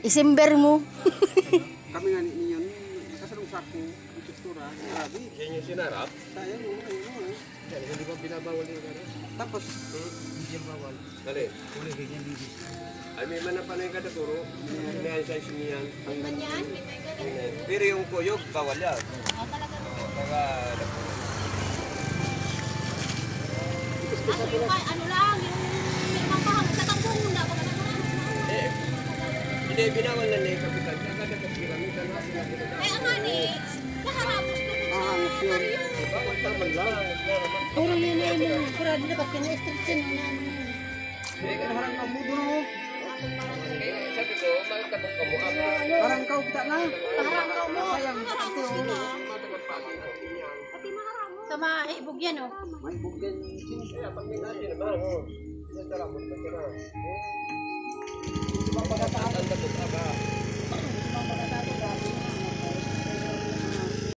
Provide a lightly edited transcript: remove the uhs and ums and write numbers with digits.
Isimber mo. Kami nga niyon, kasalong sako, itustura, grabe. Yan yung sinarap. Sayang mo, ayun. Hindi ba binabawal yung gano'n? Tapos, Hindi yung bawal. Dali. Ay, may manapanay ka na turo. May size niyan. Ganyan? Pero yung kuyog, bawal yan. Talaga. Baka... Ano lang, yung mapahang sa tambong muna. Eh, hindi binawal na yung kapitan. Kaya kami Kaya nga ni, naharapos ko sa bawal naman lang. puro yun na yun. Kurado na kasi na-restriction na parang kamu dulu. Sabi ko, bakit ka mong kamukha? Parang kau kita na. Paharang mo. Sayang, Paharang mo sila. Sa maibog yan, oh. may bugyan. Kaya pag may natin naman, oh. Yan sarap mo pa sila. Pagkata